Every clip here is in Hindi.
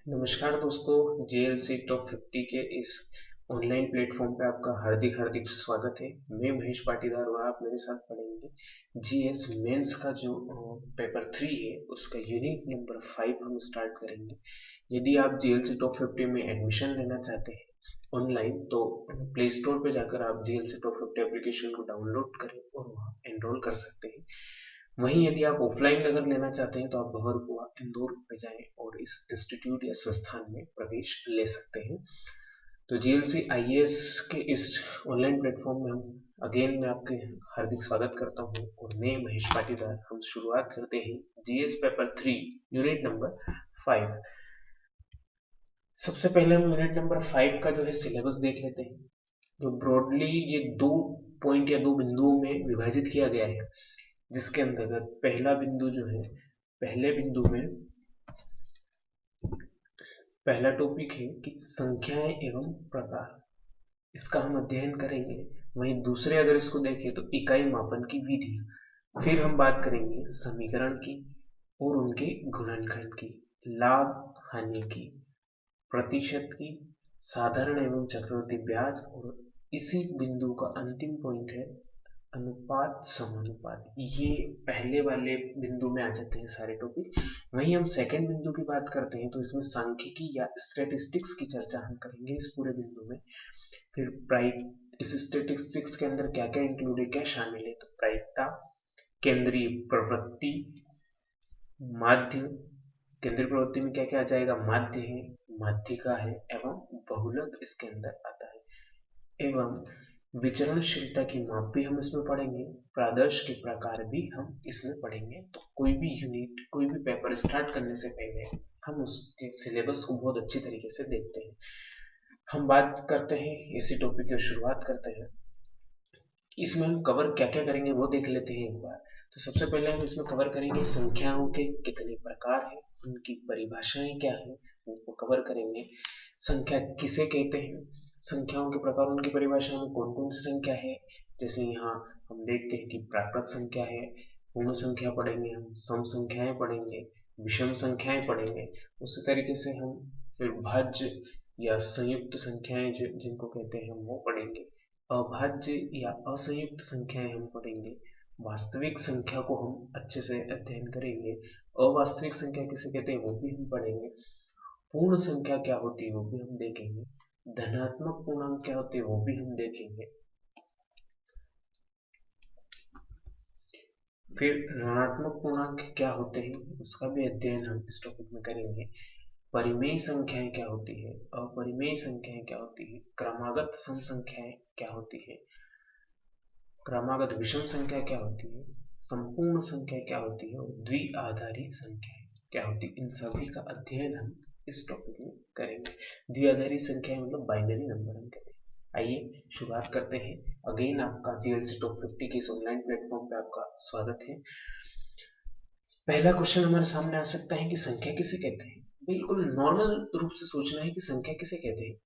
नमस्कार दोस्तों, जेएलसी टॉप 50 के इस ऑनलाइन प्लेटफॉर्म पे आपका हार्दिक हार्दिक स्वागत है। मैं महेश पाटीदार और आप मेरे साथ पढ़ेंगे जीएस मेंस का जो पेपर 3 है उसका यूनिट नंबर 5 हम स्टार्ट करेंगे। यदि आप जीएलसी टॉप 50 में एडमिशन लेना चाहते हैं ऑनलाइन तो प्ले स्टोर पे जाकर आप जीएलसी टॉप 50 एप्लीकेशन को डाउनलोड करें और वहाँ एनरोल कर सकते हैं। वहीं यदि आप ऑफलाइन अगर लेना चाहते हैं तो आप बहरकुआ इंदौर में जाएं और इस इंस्टीट्यूट या संस्थान में प्रवेश ले सकते हैं। तो जीएलसी आईएएस के इस ऑनलाइन प्लेटफॉर्म में हम अगेन मैं आपके हार्दिक स्वागत करता हूं और मैं महेश पाटीदार हम शुरुआत करते हैं जीएस पेपर 3 यूनिट नंबर 5। सबसे पहले हम यूनिट नंबर 5 का जो है सिलेबस देख लेते हैं। जो ब्रॉडली ये दो पॉइंट या दो बिंदुओं में विभाजित किया गया है, जिसके अंतर्गत पहला बिंदु जो है, पहले बिंदु में पहला टॉपिक है कि संख्याएं एवं प्रकार, इसका हम अध्ययन करेंगे। वहीं दूसरे अगर इसको देखें तो इकाई मापन की विधि। फिर हम बात करेंगे समीकरण की और उनके गुणनखंड की, लाभ हानि की, प्रतिशत की, साधारण एवं चक्रवृद्धि ब्याज, और इसी बिंदु का अंतिम पॉइंट है अनुपात समानुपात। ये पहले वाले बिंदु में आ जाते हैं सारे टॉपिक। वहीं हम सेकंड बिंदु की बात करते हैं तो इसमें सांख्यिकी या स्टैटिस्टिक्स की चर्चा हम करेंगे इस पूरे बिंदु में। फिर इस स्टैटिस्टिक्स के अंदर क्या क्या इंक्लूड है, क्या शामिल है, तो प्रायिकता, केंद्रीय प्रवृत्ति, माध्य, केंद्रीय प्रवृत्ति में क्या क्या आ जाएगा, माध्य है, माध्यिका है एवं बहुलक इसके अंदर आता है। एवं विचरणशीलता की माप भी हम इसमें पढ़ेंगे, प्रादर्श के प्रकार भी हम इसमें पढ़ेंगे। तो कोई भी यूनिट, कोई भी पेपर स्टार्ट करने से पहले हम उसके सिलेबस को बहुत अच्छी तरीके से देखते हैं। हम बात करते हैं, इसी टॉपिक की शुरुआत करते हैं। इसमें हम कवर क्या क्या करेंगे वो देख लेते हैं एक बार। तो सबसे पहले हम इसमें कवर करेंगे संख्याओं के कितने प्रकार हैं, उनकी परिभाषाएं क्या है, उनको कवर करेंगे। संख्या किसे कहते हैं, संख्याओं के प्रकार, उनकी परिभाषा में कौन कौन सी संख्या है। जैसे यहाँ हम देखते हैं कि प्राकृत संख्या है, पूर्ण संख्या पढ़ेंगे, हम सम संख्याएं पढ़ेंगे, विषम संख्याएं पढ़ेंगे। उसी तरीके से हम फिर भाज्य या संयुक्त संख्याएं जिनको कहते हैं हम वो पढ़ेंगे। अभाज्य या असंयुक्त संख्याएं हम पढ़ेंगे। वास्तविक संख्या को हम अच्छे से अध्ययन करेंगे। अवास्तविक संख्या किसे कहते हैं वो भी हम पढ़ेंगे। पूर्ण संख्या क्या होती है वो भी हम देखेंगे। धनात्मक पूर्णांक क्या होते हैं वो भी हम देखेंगे। फिर ऋणात्मक पूर्णांक क्या होते हैं उसका भी अध्ययन हम इस टॉपिक में करेंगे। परिमेय संख्याएं क्या होती है, अपरिमेय संख्याएं क्या होती है, क्रमागत सम संख्याएं क्या होती है, क्रमागत विषम संख्या क्या होती है, संपूर्ण संख्या क्या होती है और द्विआधारी संख्या क्या होती है, इन सभी का अध्ययन हम इस टॉपिक में करेंगे। द्विआधारी संख्या मतलब बाइनरी नंबर हम कहते हैं। आइए शुरुआत करते हैं। अगेन आपका जीएलसी टॉप 50 के इस ऑनलाइन प्लेटफॉर्म पे आपका स्वागत है। पहला क्वेश्चन हमारे सामने आ सकता है कि संख्या किसे कहते हैं। बिल्कुल नॉर्मल रूप से सोचना है कि संख्या किसे कहते हैं।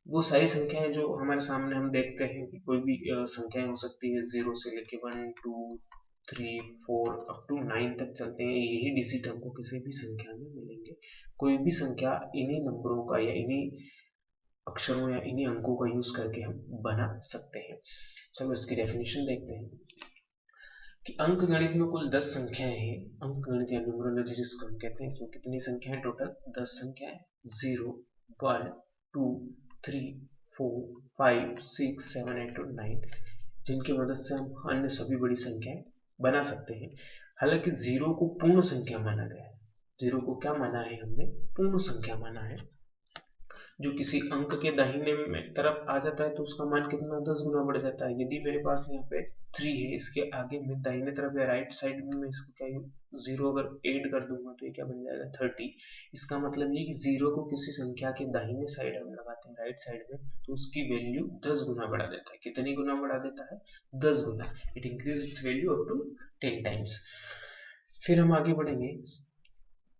वो सारी संख्याएं जो हमारे सामने हम देखते हैं कि कोई भी संख्याएं हो सकती है, 0 से लेके 1 2 3 4 अप टू 9 तक चलते हैं। यही डिजिट हमको किसी भी संख्या में मिलेंगे। कोई भी संख्या इन्हीं नंबरों का या इन्हीं अक्षरों या इन्हीं अंकों का यूज करके हम बना सकते हैं। चलो इसकी डेफिनेशन देखते हैं कि अंक गणित में कुल 10 संख्याएं हैं। अंक गणित या न्यूमरोलॉजी जिसको हम कहते हैं, इसमें कितनी संख्याएं, टोटल 10 संख्याएं। 0 1 2 3 4 5 6 7 8 और 9, जिनकी मदद से हम अन्य सभी बड़ी संख्याएं बना सकते हैं। हालांकि 0 को पूर्ण संख्या माना गया है। 0 को क्या माना है हमने, पूर्ण संख्या माना है। जो किसी अंक के दाहिने में तरफ आ जाता है तो उसका मान कितना, 10 गुना बढ़ जाता है। यदि मेरे पास यहाँ पे 3 है, इसके आगे में दाहिने तरफ या राइट साइड में मैं इसको क्या 0 अगर ऐड कर दूंगा तो ये क्या बन जाएगा, 30। इसका मतलब ये कि 0 को किसी संख्या के दाहिने साइड हम लगाते हैं, राइट साइड में, तो उसकी वैल्यू 10 गुना बढ़ा देता है। कितनी गुना बढ़ा देता है, 10 गुना। It increase its value up to 10 times. फिर हम आगे बढ़ेंगे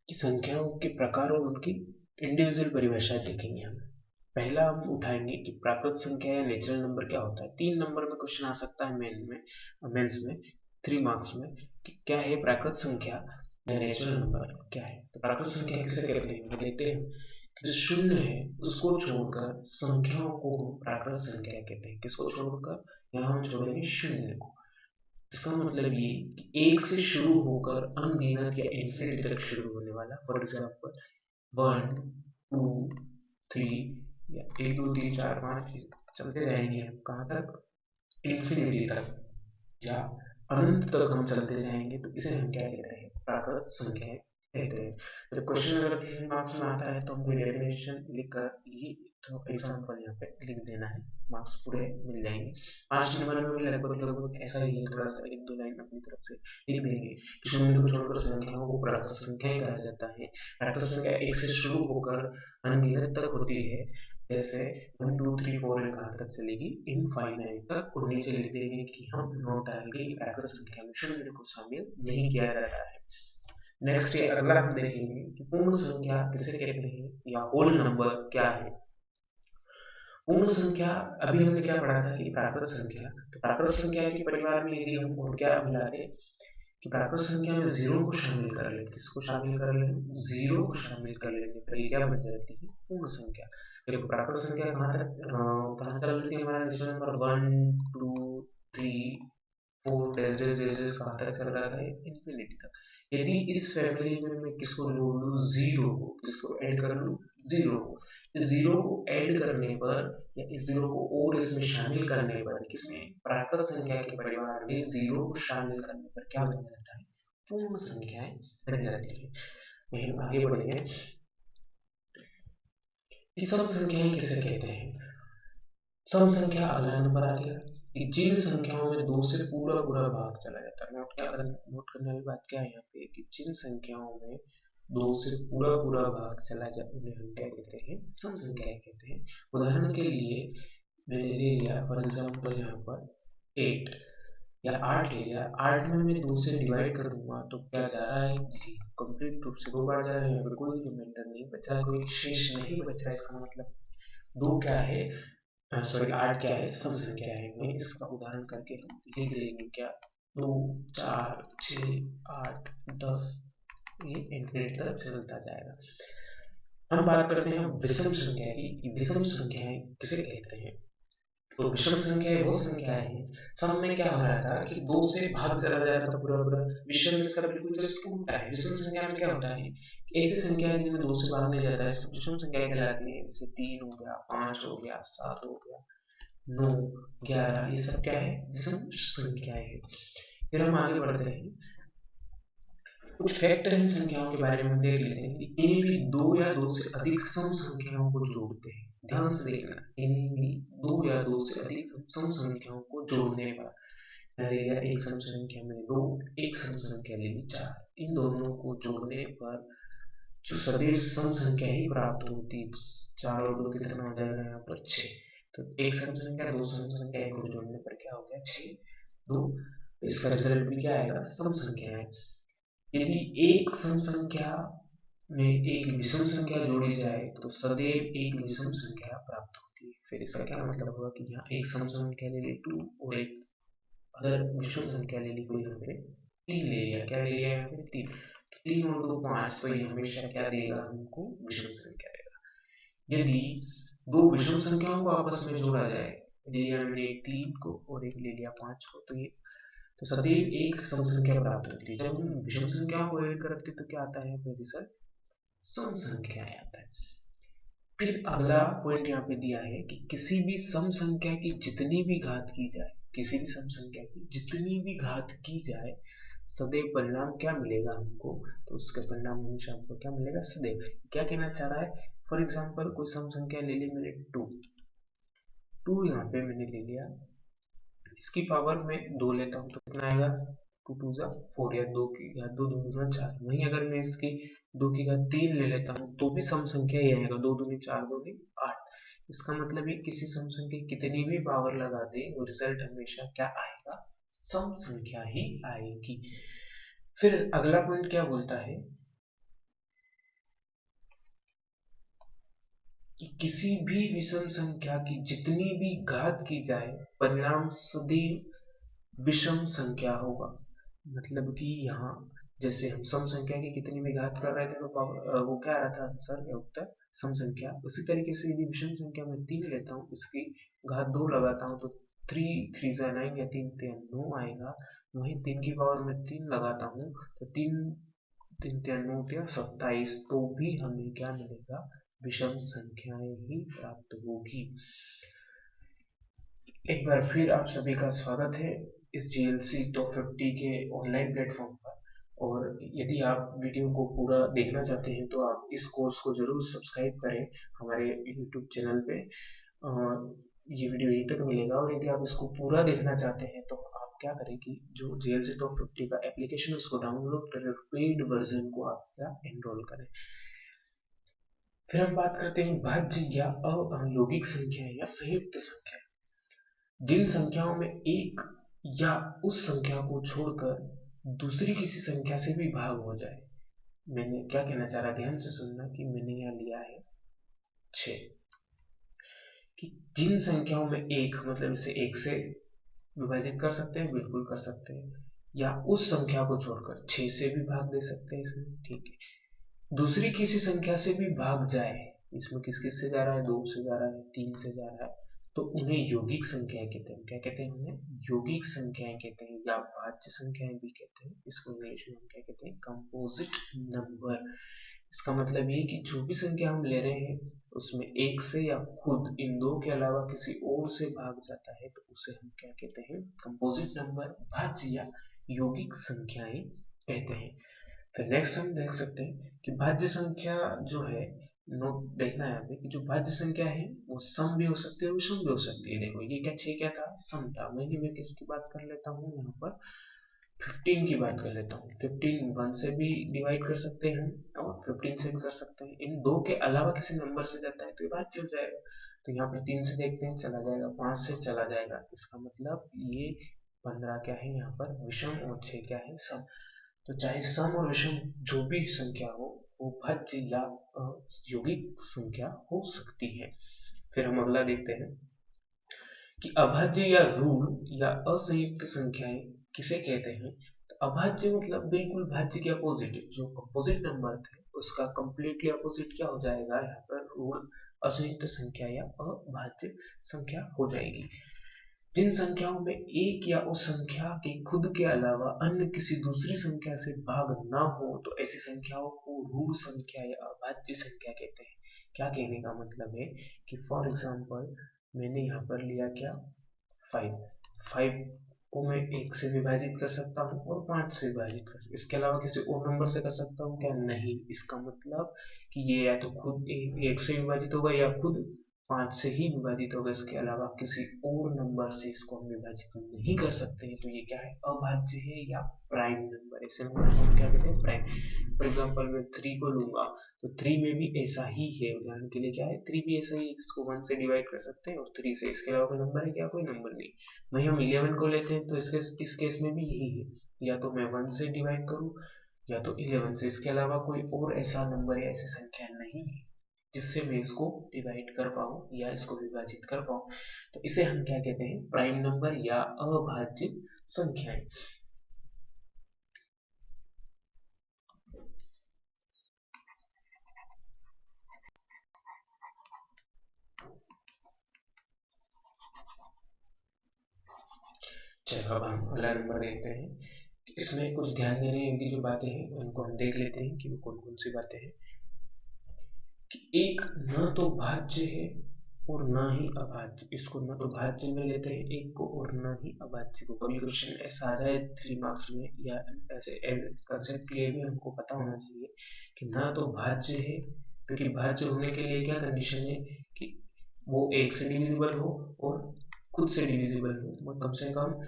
कि संख्याओं के प्रकार और उनकी इंडिविजुअल परिभाषाएं देखेंगे हम। पहला हम उठाएंगे कि प्राकृत संख्या या नेचुरल नंबर क्या होता है। 3 नंबर में क्वेश्चन आ सकता है मेंस में 3 मार्क्स में कि क्या है प्राकृत संख्या। या नेचुरल नंबर क्या है। तो प्राकृतिक संख्या किसे कहते हैं, देखते हैं। जो शून्य है उसको छोड़कर संख्याओं को प्राकृतिक संख्या कहते हैं। किसको छोड़कर, यहाँ हम छोड़ेंगे शून्य को। इसका मतलब ये कि एक से शुरू होकर अनगिनत या इन्फिनिटी तक शुरू होने वाला, फॉर एग्जाम्पल 1 2 3 या 1 2 3 4 5 चलते जाएंगे हम कहाँ तक, इन्फिनिटी तक या अनंत तक हम चलते जाएंगे, तो इसे हम क्या कहते हैं, प्राकृत संख्या कहते हैं। जब क्वेश्चन अगर 3 मार्क्स में आता है तो हमको डेफिनेशन लिखकर ये तो एग्जाम्पल यहाँ पे लिख देना है, मार्क्स पूरे मिल जाएंगे। 5 नंबर में भी लगभग ऐसा ही है, थोड़ा सा 1-2 लाइन अपनी तरफ से लिख देंगे कि शून्य को छोड़कर संख्याओं को प्राकृत संख्याएं कहा जाता है। प्राकृत संख्या एक से शुरू होकर अनगिनत तक होती है, जैसे 1 2 3 4 कहाँ तक चलेगी, इनफाइनाइट तक। और नीचे लिख देंगे कि हम नोट डाल के प्राकृत संख्या में शून्य को शामिल नहीं किया जाता है। नेक्स्ट ये अगला हम देखेंगे कि पूर्ण संख्या किसे कहते हैं या होल नंबर क्या है। पूर्ण संख्या अभी हमने क्या पढ़ा था कि प्राकृत संख्या, तो प्राकृत संख्या के परिवार में यदि हम और क्या मिलाते कि प्राकृत संख्या में जीरो को शामिल कर लें, किसको शामिल कर लें, जीरो को शामिल कर लेने पर ये क्या बन जाती है, पूर्ण संख्या। देखो प्राकृत संख्या कहाँ चल रही थी, हमारा निश्चय नंबर 1 2 3 4 डैश कहाँ तक चल रहा था, इन्फिनिटी तक। यदि इस फैमिली में मैं किसको जोड़ लूँ, जीरो को, किसको ऐड कर लूँ, जीरो को। इस जीरो को ऐड करने पर या इस जीरो को और इसमें शामिल करने पर, किसमें, प्राकृत संख्या के परिवार में जीरो को शामिल करने पर क्या बन जाता है, पूर्ण संख्याएं बन जाती है। वहीं हम आगे बढ़ेंगे कि सम संख्याएं किसे कहते हैं। सम संख्या अगला नंबर आ गया कि जिन संख्याओं में 2 से पूरा पूरा भाग चला जाता है। नोट करने वाली बात क्या है यहाँ पे कि जिन संख्याओं में 2 से पूरा पूरा भाग चला जाए उन्हें हम क्या कहते हैं, सम संख्याएं कहते हैं। उदाहरण के लिए मैंने ले लिया फॉर एग्जाम्पल यहाँ पर 8 या 8 ले लिया, 8 में मैं 2 से डिवाइड कर दूंगा तो क्या जा रहा है जी, कंप्लीट रूप से 2 बार जा रहा है, यहाँ पे कोई रिमाइंडर नहीं बचा है, कोई शेष नहीं बचा। इसका मतलब 2 क्या है, सॉरी 8 क्या है, सम संख्या है। मैं इसका उदाहरण करके हम लिख लेंगे क्या, 2 4 6 8 10, ये इनफिनिटी तक चलता जाएगा। हम बात करते हैं विषम संख्या की। विषम संख्याएं किसे कहते हैं, तो विषम संख्या वो संख्या है, सम में क्या हो रहा था कि 2 से भाग चला जा रहा था पूरा पूरा, विषम इसका बिल्कुल जस्ट उल्टा है। विषम संख्या में क्या होता है, ऐसी संख्या है जिनमें 2 से भाग नहीं जाता है, विषम संख्या कहलाती है। जैसे 3 हो गया, 5 हो गया, 7 हो गया, 9 11, ये सब क्या है, विषम संख्याएं है। फिर हम आगे बढ़ते हैं, कुछ फैक्ट इन संख्याओं के बारे में देख लेते हैं। इन्हें भी 2 या 2 से अधिक सम संख्याओं को जोड़ते हैं। ध्यान से देखना, इन्हें भी 2 या 2 से अधिक सम संख्याओं को जोड़ने पर, मैंने लिया एक सम संख्या में 2, एक सम संख्या ले ली 4, इन दोनों को जोड़ने पर जो सदैव सम संख्या ही प्राप्त होती। 4 और 2 कितना हो जाएगा यहाँ पर 6, तो एक सम संख्या 2 सम संख्या को जोड़ने पर क्या हो गया 6 2, इसका रिजल्ट भी क्या आएगा, सम संख्या है। यदि एक सम संख्या में एक विषम संख्या जोड़ी जाए तो सदैव एक विषम संख्या प्राप्त होती है। फिर इसका क्या मतलब हुआ कि यहाँ एक सम संख्या ले ली 2 और एक अगर विषम संख्या ले ली कोई, यहाँ पे 3 ले लिया, क्या ले लिया यहाँ पे 3, तो 3 और 2 5, तो ये हमेशा क्या देगा हमको, विषम संख्या देगा। यदि दो विषम संख्याओं को आपस में जोड़ा जाए, यदि हमने 3 को और एक ले लिया 5 को, तो ये तो सदैव एक सम संख्या प्राप्त होती है। जब हम विषम संख्याओं को ऐड करते हैं तो क्या आता है, फिर रिजल्ट सम संख्या आता है। फिर अगला पॉइंट यहाँ पे दिया है कि किसी भी सम संख्या की जितनी भी घात की जाए, किसी भी सम संख्या की जितनी भी घात की जाए, सदैव परिणाम क्या मिलेगा हमको, तो उसके परिणाम हमेशा हमको क्या मिलेगा, सदैव। क्या कहना चाह रहा है, फॉर एग्जाम्पल कोई सम संख्या ले ली मैंने 2 यहाँ पे मैंने ले लिया, इसकी पावर में 2 लेता हूँ तो कितना आएगा, 2 2 जा 4 या 2 की घात 2 2 गुना 4। वहीं अगर मैं इसकी 2 की घात 3 ले लेता हूँ तो भी सम संख्या ही आएगा, 2 दूनी 4 दूनी 8। इसका मतलब है किसी सम संख्या कितनी भी पावर लगा दे वो रिजल्ट हमेशा क्या आएगा, सम संख्या ही आएगी। फिर अगला पॉइंट क्या बोलता है कि किसी भी विषम संख्या की जितनी भी घात की जाए परिणाम सदैव विषम संख्या होगा। मतलब कि यहाँ जैसे हम सम संख्या की कितनी भी घात कर रहे थे तो वो क्या आ रहा था आंसर या उत्तर सम संख्या। उसी तरीके से यदि विषम संख्या में 3 लेता हूँ, इसकी घात 2 लगाता हूँ तो 3 3 जा 9 या 3 3 9 आएगा। वहीं 3 की पावर में 3 लगाता हूँ तो 3 3 3 9 या 27, तो भी हमें क्या मिलेगा, विषम संख्याएं ही प्राप्त होगी। एक बार फिर आप सभी का स्वागत है इस GLC टॉप 50 के ऑनलाइन प्लेटफॉर्म पर। और यदि आप वीडियो को पूरा देखना चाहते हैं तो आप इस कोर्स को जरूर सब्सक्राइब करें हमारे YouTube चैनल पे। ये वीडियो यहीं तक मिलेगा, और यदि आप इसको पूरा देखना चाहते हैं तो आप क्या करें कि जो GLC टॉप 50 का एप्लीकेशन है उसको डाउनलोड करें और पेड वर्जन को आप क्या एनरोल करें। फिर हम बात करते हैं भाज्य या अयौगिक संख्या या संयुक्त संख्या। जिन संख्याओं में एक या उस संख्या को छोड़कर दूसरी किसी संख्या से भी भाग हो जाए। मैंने क्या कहना चाह रहा, ध्यान से सुनना कि मैंने यहाँ लिया है 6, कि जिन संख्याओं में एक, मतलब इसे एक से विभाजित कर सकते हैं, बिल्कुल कर सकते हैं, या उस संख्या को छोड़कर 6 से भी भाग दे सकते हैं इसमें, ठीक है। दूसरी किसी संख्या से भी भाग जाए, इसमें किस किस से जा रहा है, 2 से जा रहा है, 3 से जा रहा है, तो उन्हें यौगिक संख्याएं कहते हैं। क्या कहते हैं उन्हें? यौगिक संख्याएं कहते हैं, या भाज्य संख्याएं भी कहते हैं। इसको इंग्लिश में हम क्या कहते हैं, कंपोजिट नंबर। इसका मतलब ये कि जो भी संख्या हम ले रहे हैं उसमें एक से या खुद इन दो के अलावा किसी और से भाग जाता है तो उसे हम क्या कहते हैं, कंपोजिट नंबर, भाज्य या यौगिक संख्याएं कहते हैं। फिर नेक्स्ट हम देख सकते हैं कि भाज्य संख्या जो है, नोट देखना है यहाँ पे कि जो भाज्य संख्या है वो सम भी हो सकती है और विषम भी हो सकती है। देखो ये क्या 6 क्या था, सम था। मैं किसकी बात कर लेता हूँ यहाँ पर, 15 की बात कर लेता हूँ। 15 1 से भी डिवाइड कर सकते हैं और 15 से भी कर सकते हैं। इन दो के अलावा किसी नंबर से जाता है तो ये भाज्य हो जाएगा। तो यहाँ पर 3 से देखते हैं, चला जाएगा, 5 से चला जाएगा, इसका मतलब ये 15 क्या है यहाँ पर विषम और 6 क्या है, सम। तो चाहे सम और विषम जो भी संख्या हो वो भाज्य या यौगिक संख्या हो सकती है। फिर हम अगला देखते हैं कि अभाज्य या ऋण या असंयुक्त संख्याएं किसे कहते हैं। तो अभाज्य मतलब बिल्कुल भाज्य के अपोजिट, जो कंपोजिट नंबर थे उसका कंप्लीटली अपोजिट क्या हो जाएगा यहाँ पर, ऋण, असंयुक्त संख्या या अभाज्य संख्या हो जाएगी। जिन संख्याओं में एक या उस संख्या के खुद के अलावा अन्य किसी दूसरी संख्या से भाग ना हो तो ऐसी संख्याओं को ऋण संख्या या अभाज्य संख्या कहते हैं। क्या कहने का मतलब है कि फॉर एग्जाम्पल मैंने यहाँ पर लिया क्या, 5। 5 को मैं एक से विभाजित कर सकता हूँ और 5 से विभाजित कर सकता हूँ, इसके अलावा किसी और नंबर से कर सकता हूँ क्या, नहीं। इसका मतलब कि ये या तो खुद एक से विभाजित होगा या खुद 5 से ही विभाजित होगा, इसके अलावा किसी और नंबर से इसको हम विभाजित नहीं कर सकते हैं। तो ये क्या है, अभाज्य है या प्राइम नंबर। ऐसे नंबर को हम क्या कहते हैं, प्राइम। फॉर एग्जाम्पल मैं 3 को लूंगा तो 3 में भी ऐसा ही है, उदाहरण के लिए क्या है, 3 भी ऐसा ही, इसको 1 से डिवाइड कर सकते हैं और 3 से, इसके अलावा कोई नंबर है क्या, कोई नंबर नहीं। वहीं हम 11 को लेते हैं तो इस केस में भी यही है, या तो मैं 1 से डिवाइड करूँ या तो 11 से, इसके अलावा कोई और ऐसा नंबर या ऐसी संख्या नहीं है जिससे मैं इसको डिवाइड कर पाऊँ या इसको विभाजित कर पाऊँ। तो इसे हम क्या कहते हैं, प्राइम नंबर या अभाज्य संख्याएं। चलो अब हम अगला नंबर देखते हैं। इसमें कुछ ध्यान देने की जो बातें हैं उनको हम देख लेते हैं कि वो कौन कौन सी बातें हैं। कि एक न तो भाज्य है और न ही अभाज्य, इसको न तो भाज्य में लेते हैं एक को और न ही अभाज्य को। कभी क्वेश्चन ऐसा आ जाए 3 मार्क्स में, या ऐसे कंसेप्ट के लिए भी हमको पता होना चाहिए कि न तो भाज्य है, क्योंकि भाज्य होने के लिए क्या कंडीशन है कि वो एक से डिविजिबल हो और खुद से डिविजिबल हो, कम से कम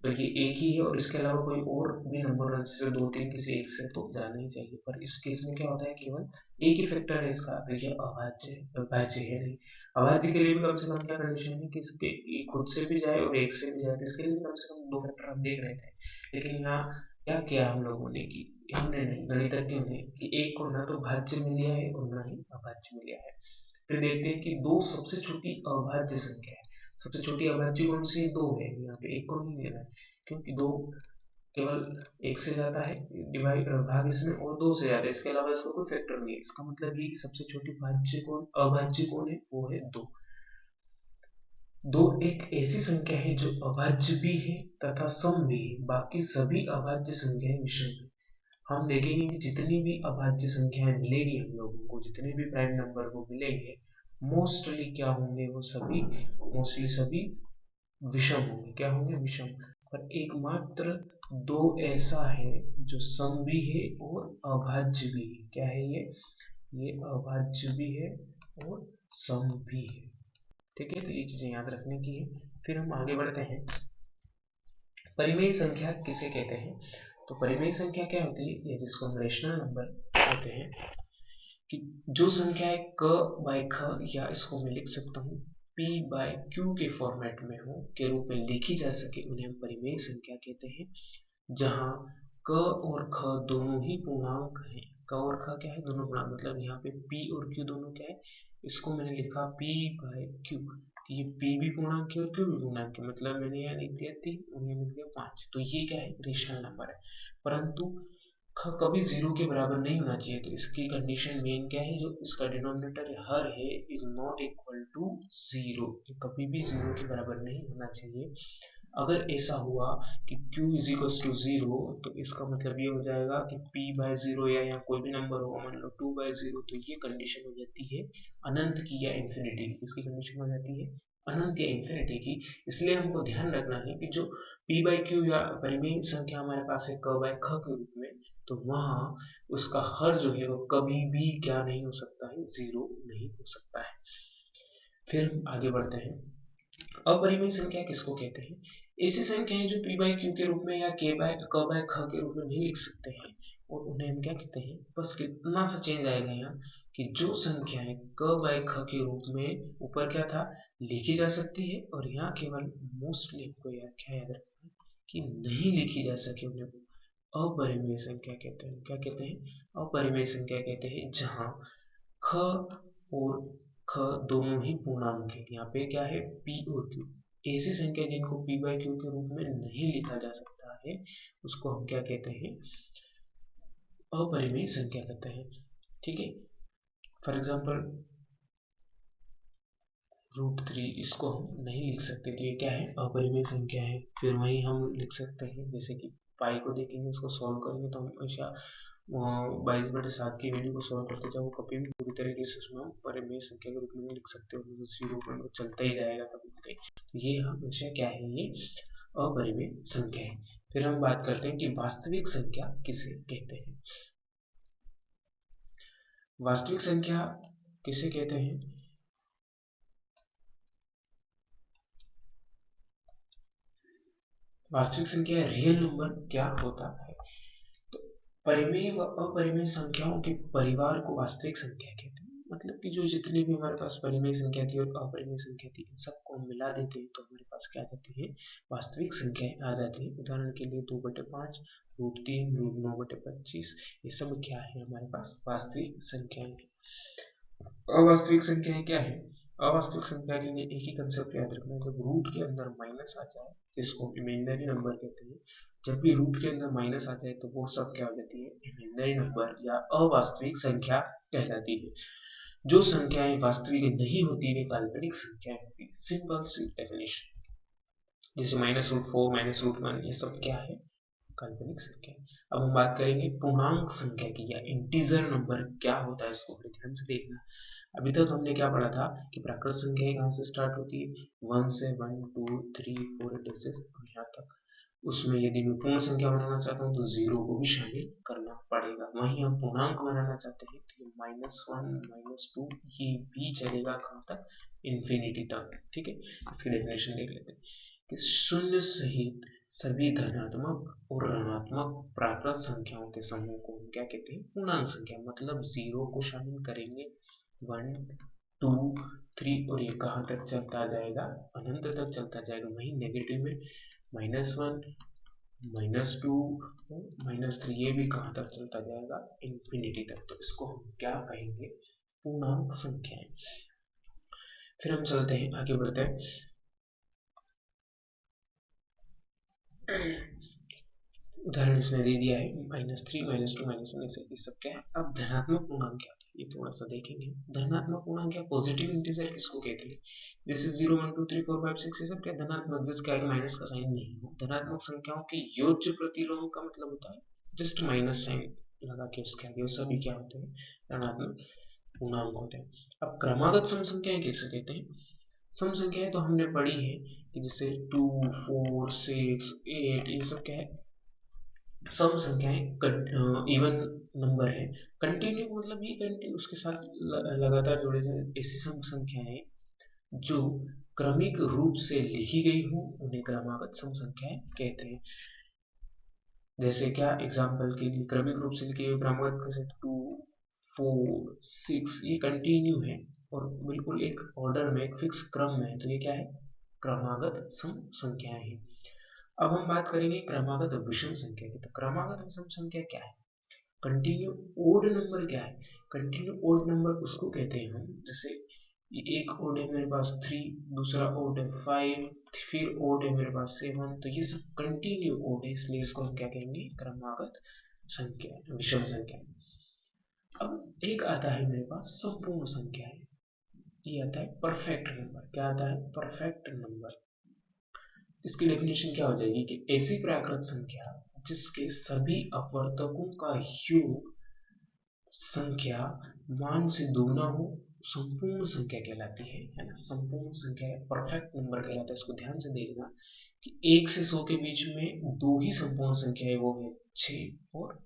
तो ये एक ही है और इसके अलावा कोई और भी नंबर जैसे 2 3 किसी एक से तो जाना ही चाहिए। पर इस केस में क्या होता है, केवल एक ही फैक्टर है इसका, तो ये अभाज्य है नहीं। अभाज्य के लिए भी कम से कम क्या कंडीशन है कि इसके खुद से भी जाए और एक से भी जाए, तो इसके लिए कम से कम 2 फैक्टर हम देख रहे थे। लेकिन यहाँ क्या किया हम लोगों ने कि हमने नहीं, गणितज्ञों ने, कि एक को ना तो भाज्य में लिया है और ना ही अभाज्य में लिया है। फिर देखते हैं कि दो सबसे छोटी अभाज्य संख्या है। सबसे छोटी अभाज्य कौन सी है, 2 है, यहाँ पे एक को नहीं लेना है क्योंकि 2 केवल एक से जाता है डिवाइड भाग इसमें और दो से जाता है, इसके अलावा इसका कोई फैक्टर नहीं है। इसका मतलब ये कि सबसे छोटी अभाज्य कौन है, वो है 2। दो एक ऐसी संख्या है जो अभाज्य भी है तथा सम भी है, बाकी सभी अभाज्य संख्याएं विषम है। हम देखेंगे कि जितनी भी अभाज्य संख्याएं मिलेगी हम लोगों को, जितने भी प्राइम नंबर को मिलेंगे, मोस्टली क्या होंगे, वो सभी मोस्टली सभी विषम होंगे। क्या होंगे, विषम। पर एकमात्र दो ऐसा है जो सम भी है और अभाज्य भी है। क्या है ये अभाज्य भी है और सम भी है। ठीक है, तो ये चीजें याद रखने की है। फिर हम आगे बढ़ते हैं, परिमेय संख्या किसे कहते हैं। तो परिमेय संख्या क्या होती है, ये जिसको हम रेशनल नंबर कहते हैं, कि जो संख्याएं क बाय ख, या इसको मैं लिख सकता हूँ p बाय q के फॉर्मेट में हो, के रूप में लिखी जा सके, उन्हें हम परिमेय संख्या कहते हैं। जहाँ क और ख दोनों ही पूर्णांक हैं। क और ख क्या है, दोनों पूर्णांक, मतलब यहाँ पे p और q दोनों क्या है, इसको मैंने लिखा p बाय q, तो ये p भी पूर्णांक है और q भी पूर्णांक है, मतलब मैंने यहाँ लिख दिया 3 और यहाँ लिख दिया 5। तो ये क्या है, रेशनल नंबर है। परंतु ख कभी 0 के बराबर नहीं होना चाहिए, तो इसकी कंडीशन मेन क्या है, जो इसका डिनोमिनेटर हर है इज नॉट इक्वल टू 0, कभी भी 0 के बराबर नहीं होना चाहिए। अगर ऐसा हुआ कि q इज इक्वल टू 0, तो इसका मतलब ये हो जाएगा कि p बाय 0 या यहाँ कोई भी नंबर होगा, मान लो 2 बाय 0, तो ये कंडीशन हो जाती है अनंत की या इंफिनिटी की। इसकी कंडीशन हो जाती है अनंत या इंफिनिटी की। इसलिए हमको ध्यान रखना है कि जो p बाय q या परिमेय संख्या हमारे पास है क बाय ख के रूप में, तो वहाँ उसका हर जो है वो कभी भी क्या नहीं हो सकता है, 0 नहीं हो सकता है। फिर आगे बढ़ते हैं, अपरिमेय संख्या किसको कहते हैं। ऐसी संख्याएं जो p बाय q के रूप में या क बाय ख के रूप में नहीं लिख सकते हैं, और उन्हें हम क्या कहते हैं, बस कितना सा चेंज आएगा यहाँ, कि जो संख्याएं क बाय ख के रूप में ऊपर क्या था, लिखी जा सकती है, और यहाँ केवल मोस्टली आपको क्या याद रखना है कि नहीं लिखी जा सके, उन्हें अपरिमेय संख्या कहते हैं। क्या कहते हैं, अपरिमेय संख्या कहते हैं, जहाँ ख और ख दोनों ही पूर्णांक है। यहाँ पे क्या है, p और q। ऐसी संख्या जिनको p बाय q के रूप में नहीं लिखा जा सकता है, उसको हम क्या कहते हैं, अपरिमेय संख्या कहते हैं। ठीक है, फॉर एग्जाम्पल √3, इसको हम नहीं लिख सकते, तो ये क्या है, अपरिमेय संख्या है। फिर वही हम लिख सकते हैं, जैसे कि पाई को देखेंगे, इसको सॉल्व करेंगे तो हम हमेशा 22/7 की वैल्यू को सॉल्व करते जाओ, कभी भी पूरी तरीके से उसमें हम परिमेय संख्या के रूप में नहीं लिख सकते हो, तो 0 पॉइंट चलता ही जाएगा कभी कभी। तो ये हमेशा क्या है, ये अपरिमेय संख्या है। फिर हम बात करते हैं कि वास्तविक संख्या किसे कहते हैं। वास्तविक संख्या किसे कहते हैं, वास्तविक संख्या रियल नंबर क्या होता है। तो परिमेय व अपरिमेय संख्याओं के परिवार को वास्तविक संख्या कहते हैं। मतलब कि जो जितनी भी हमारे पास परिमेय संख्या थी और अपरिमेय संख्या थी, इन सबको हम मिला देते हैं तो हमारे पास क्या आ जाती है, वास्तविक संख्याएं आ जाती है। उदाहरण के लिए 2/5, √3, √9/25, ये सब क्या है, हमारे पास वास्तविक संख्याएं। अवास्तविक संख्याएं क्या है, अवास्तविक संख्या के लिए एक ही कंसेप्ट याद रखना है, जब रूट के अंदर माइनस आ जाए, जिसको इमेजिनरी नंबर कहते हैं, जब भी रूट के अंदर माइनस आ जाए तो वो सब क्या हो जाती है, इमेजिनरी नंबर या अवास्तविक संख्या कहलाती है। जो संख्याएं वास्तविक नहीं होती वे काल्पनिक संख्याएं होती है। सिंपल सी डेफिनेशन, जैसे -√4, -√1, ये सब क्या है, काल्पनिक संख्या। अब हम बात करेंगे पूर्णांक संख्या की, या इंटीजर नंबर क्या होता है, इसको ध्यान से देखना। अभी तक हमने क्या पढ़ा था कि प्राकृत संख्या कहाँ से स्टार्ट होती है, 1 से 1 2 3 4 ऐसे यहाँ तक। उसमें यदि मैं पूर्ण संख्या बनाना चाहता हूँ तो 0 को भी शामिल करना पड़ेगा। वहीं हम पूर्णांक बनाना चाहते हैं तो -1 -2 ये भी चलेगा कहाँ तक, इंफिनिटी तक। ठीक है, इसकी डेफिनेशन देख लेते हैं कि शून्य सहित सभी धनात्मक और ऋणात्मक प्राकृत संख्याओं के समूह को हम क्या कहते हैं, पूर्णांक संख्या। मतलब 0 को शामिल करेंगे, 1 2 3, और ये कहाँ तक चलता जाएगा, अनंत तक चलता जाएगा। वहीं नेगेटिव में -1 -2 -3, ये भी कहाँ तक चलता जाएगा, इंफिनिटी तक। तो इसको हम क्या कहेंगे, पूर्णांक संख्याएं। फिर हम चलते हैं, आगे बढ़ते हैं। उदाहरण इसने दे दिया है -3 -2 -1 ऐसे ये सब क्या है। अब धनात्मक पूर्णांक क्या होता है ये थोड़ा सा देखेंगे। धनात्मक पूर्णांक क्या, पॉजिटिव इंटीजर किसको कहते हैं, जैसे 0 1 2 3 4 5 6 ये सब क्या धनात्मक, जिसके आगे माइनस का साइन नहीं हो। धनात्मक संख्याओं के योज्य प्रतिलोम का मतलब होता है जस्ट माइनस साइन लगा के उसके आगे, वो सभी क्या होते हैं, धनात्मक पूर्णांक होते हैं। अब क्रमागत सम संख्याएं किसे कहते हैं, सम संख्याएं तो हमने पढ़ी है कि जैसे 2 4 6 8 ये सब क्या है, सम संख्याएं इवन नंबर है। कंटिन्यू मतलब ये कंटिन्यू उसके साथ लगातार जुड़े हुए ऐसी सम संख्याएं जो क्रमिक रूप से लिखी गई हो उन्हें क्रमागत सम संख्याएं कहते हैं। जैसे क्या एग्जांपल के लिए क्रमिक रूप से लिखी गई क्रमागत जैसे 2 4 6 ये कंटिन्यू है और बिल्कुल एक ऑर्डर में एक फिक्स क्रम में है, तो ये क्या है, क्रमागत सम संख्याएं हैं। अब हम बात करेंगे क्रमागत विषम संख्या की। तो क्रमागत विषम संख्या क्या है, कंटिन्यू ओड नंबर क्या है, कंटिन्यू ओड नंबर उसको कहते हैं हम, जैसे एक ओड है मेरे पास 3, दूसरा ओड है 5, फिर ओड है मेरे पास 7, तो ये सब कंटिन्यू ओड है, इसलिए इसको हम क्या कहेंगे, क्रमागत संख्या विषम संख्या। अब एक आता है मेरे पास संपूर्ण संख्या है, ये आता है परफेक्ट नंबर। क्या आता है, परफेक्ट नंबर। इसकी डेफिनेशन क्या हो जाएगी कि ऐसी प्राकृत संख्या जिसके सभी अपवर्तकों का योग संख्या मान से दोगुना हो संपूर्ण संख्या कहलाती है ना। संपूर्ण संख्या परफेक्ट नंबर कहलाता है। इसको ध्यान से देखना कि 1 से 100 के बीच में दो ही संपूर्ण संख्या है, वो है 6 और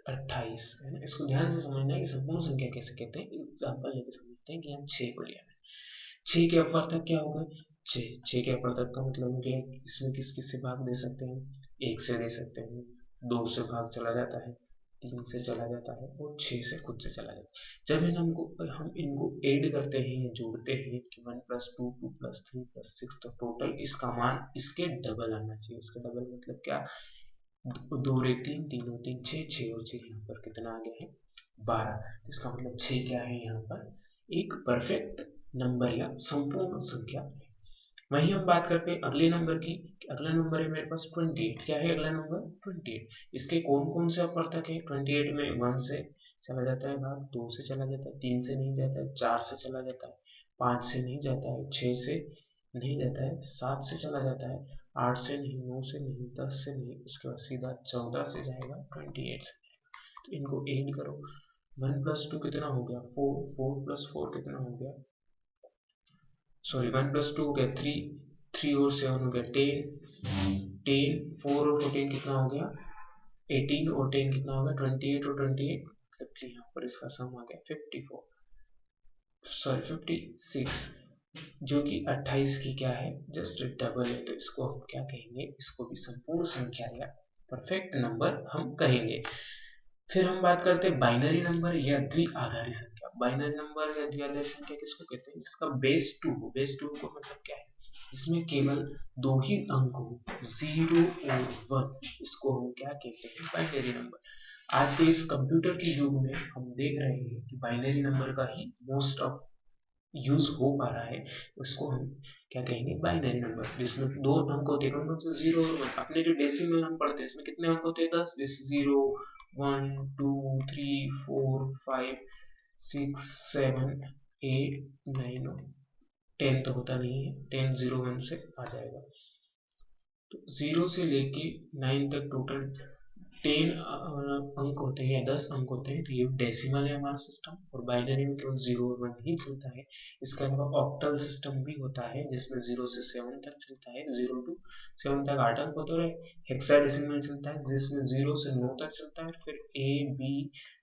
28 है ना। इसको ध्यान से समझना है कि संपूर्ण संख्या कैसे कहते हैं, एग्जांपल लेके समझते हैं कि यहाँ 6 को लिया है, 6 के अपवर्तक क्या होगा, 6 के अपवर्तक का मतलब क्या है, इसमें किस किस से भाग दे सकते हैं, 1 से दे सकते हैं, 2 से भाग चला जाता है, 3 से चला जाता है और 6 से खुद से चला जाता है। जब हम इनको ऐड करते हैं या जोड़ते हैं कि 1 + 2 2 + 3 + 6 तो टोटल इसका मान इसके डबल आना चाहिए। इसका डबल मतलब क्या, 2 और 1 3, 3 और 3 6, 6 और 6 यहाँ पर कितना आ गया है, 12। इसका मतलब 6 क्या है यहाँ पर, एक परफेक्ट नंबर या संपूर्ण संख्या है। वहीं हम बात करते हैं अगले नंबर की। अगला नंबर है मेरे पास 28। क्या है अगला नंबर, 28। इसके कौन कौन से अपवर्तक है, 28 में 1 से चला जाता है भाग, 2 से चला जाता है, 3 से नहीं जाता है, 4 से चला जाता है, 5 से नहीं जाता है, 6 से नहीं जाता है, 7 से चला जाता है, 8 से नहीं, 9 से नहीं, 10 से नहीं, उसके बाद सीधा 14 से जाएगा, 28 से। तो इनको ऐड करो, 1 + 2 कितना हो गया, 4, 4 + 4 कितना हो गया, सॉरी 1 + 2 हो गया 3, 3 और 7 हो गया 10, 10 4 और 14 कितना हो गया 18 और 10 कितना हो गया 28 और 28 मतलब कि यहाँ पर इसका सम आ गया 54, सॉरी 56, जो कि 28 की क्या है, जस्ट डबल है। तो इसको हम क्या कहेंगे, इसको भी संपूर्ण संख्या या परफेक्ट नंबर हम कहेंगे। फिर हम बात करते हैं बाइनरी नंबर या द्विआधारी संख्या। बाइनरी नंबर या द्विआधारी संख्या किसको कहते हैं, जिसका बेस 2 हो। बेस 2 को मतलब क्या है, इसमें केवल दो ही अंक हो, 0 और 1, इसको हम क्या कहते हैं, बाइनरी नंबर। आज के इस कंप्यूटर के युग में हम देख रहे हैं कि बाइनरी नंबर का ही मोस्ट ऑफ यूज हो पा रहा है, उसको हम क्या कहेंगे, बाइनरी नंबर, जिसमें दो अंक होते हैं, कौन से, 0 और 1। अपने जो डेसिमल हम पढ़ते हैं इसमें कितने अंक होते हैं, 10, जैसे 0 1 2 3 4 5 6 7 8 9 और 10 तो होता नहीं है, 10 0 1 से आ जाएगा। तो 0 से लेके 9 तक टोटल 10 अंक होते हैं या 10 अंक होते हैं, तो ये डेसिमल है हमारा सिस्टम। और बाइनरी में केवल 0 और 1 ही चलता है। इसके अलावा ऑक्टल सिस्टम भी होता है जिसमें 0 से 7 तक चलता है, 0 to 7 तक 8 अंक होते हैं। हेक्साडेसिमल चलता है जिसमें 0 से 9 तक चलता है, फिर A B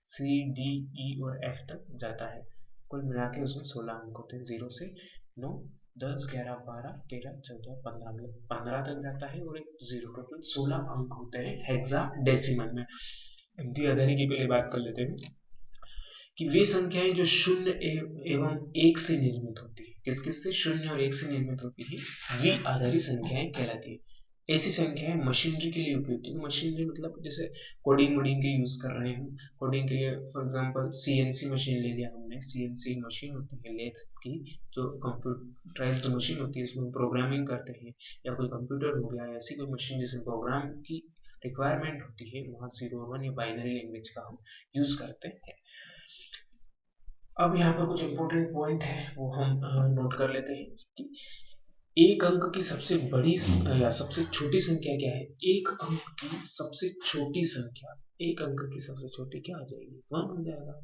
C D E और F तक जाता है। कुल मिला के उसमें 16 अंक होते हैं, 0 से 9 10 11 12 13 14 15 मतलब 15 तक जाता है और एक 0, टोटल 16 अंक होते हैं हेक्साडेसिमल में। द्विआधारी की पहले बात कर लेते हैं कि वे संख्याएं जो शून्य एवं एक से निर्मित होती है, किस किस से, शून्य और एक से निर्मित होती है, द्विआधारी संख्याएं कहलाती है। ऐसी संख्याएं मशीनरी के लिए उपयुक्त है। मशीनरी मतलब जैसे कोडिंग वोडिंग के यूज कर रहे हैं, कोडिंग के लिए फॉर एग्जांपल सीएनसी मशीन ले लिया हमने। सीएनसी मशीन होती है लेथ की, जो कंप्यूटराइज्ड मशीन होती है, इसमें प्रोग्रामिंग करते हैं, या कोई कंप्यूटर हो गया, ऐसी कोई मशीन जैसे प्रोग्राम की रिक्वायरमेंट होती है वहाँ 0 और 1 या बाइनरी लैंग्वेज का हम यूज करते हैं। अब यहाँ पर कुछ इंपॉर्टेंट पॉइंट है वो हम नोट कर लेते हैं कि एक अंक की सबसे बड़ी या सबसे छोटी संख्या क्या है। एक अंक की सबसे छोटी संख्या, एक अंक की सबसे छोटी क्या हो जाएगी, 1 हो जाएगा।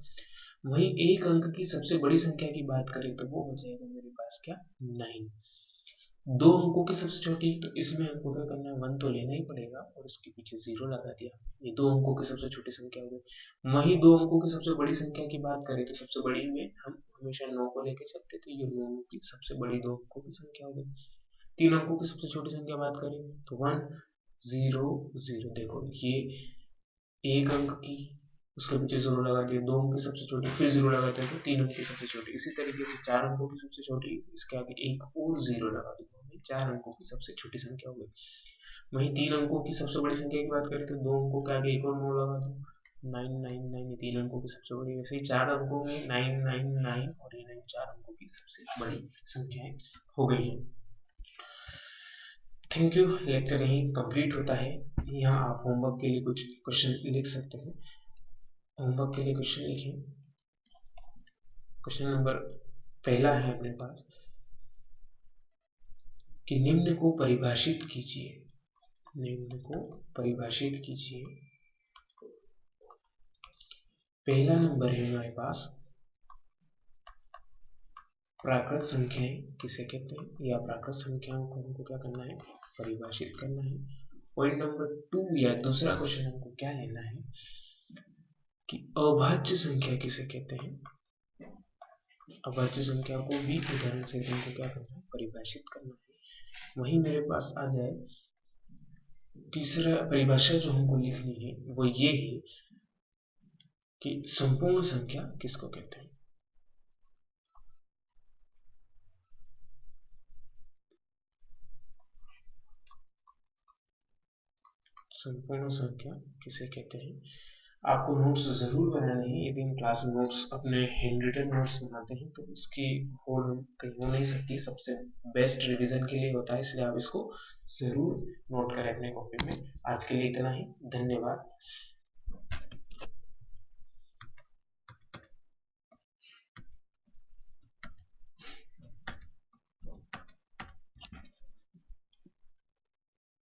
वहीं एक अंक की सबसे बड़ी संख्या की बात करें तो वो हो जाएगा मेरे पास क्या, 9। दो अंकों की सबसे छोटी, तो इसमें हमको क्या करना है, 1 तो लेना ही पड़ेगा और उसके पीछे 0 लगा दिया। ये दो अंकों की सबसे छोटी संख्या हो गई। वहीं दो अंकों की सबसे बड़ी संख्या की बात करें तो सबसे बड़ी में हम हमेशा 9 को लेके चलते, तो ये 9 की सबसे बड़ी दो अंकों की संख्या हो गई। तीन अंकों की सबसे छोटी संख्या बात करें तो 1 0 0। देखो ये एक अंक की, उसके पीछे 0 लगा दिया, दो अंक की सबसे छोटी, फिर 0 लगा दिया, तो 3 अंक की सबसे छोटी। इसी तरीके से 4 अंकों की सबसे छोटी, इसके आगे एक और 0 लगा दूंगा, 4 अंकों की सबसे छोटी संख्या हो गई। वहीं 3 अंकों की सबसे बड़ी संख्या की बात करें तो दो अंकों के आगे एक और 9 लगा दूं, 999, 3 अंकों की सबसे बड़ी। वैसे ही 4 अंकों में 999 और ये 9 4 अंकों की सबसे बड़ी संख्याएं हो गई है। Thank you. लेक्चर यहीं कंप्लीट होता है। यहाँ आप होमवर्क के लिए कुछ क्वेश्चन लिख सकते हैं। होमवर्क के लिए क्वेश्चन लिखें। क्वेश्चन नंबर पहला है अपने पास कि निम्न को परिभाषित कीजिए। निम्न को परिभाषित कीजिए। पहला नंबर है हमारे पास प्राकृत संख्याएं किसे कहते हैं, या प्राकृत संख्याओं को हमको क्या करना है, परिभाषित करना है। पॉइंट नंबर 2 या दूसरा क्वेश्चन हमको क्या लेना है कि अभाज्य संख्या किसे कहते हैं। अभाज्य संख्या को भी उदाहरण से हमको क्या करना है, परिभाषित करना है। वहीं मेरे पास आ जाए तीसरा परिभाषा जो हमको लिखनी है वो ये है कि संपूर्ण संख्या किसको कहते हैं। संपूर्ण संख्या किसे कहते हैं। आपको नोट्स जरूर बनाने हैं। यदि हम क्लास नोट्स अपने हैंड रिटन नोट्स बनाते हैं तो उसकी होड़ हम कहीं हो नहीं सकती, सबसे बेस्ट रिवीजन के लिए होता है, इसलिए आप इसको जरूर नोट करें अपने कॉपी में। आज के लिए इतना ही, धन्यवाद।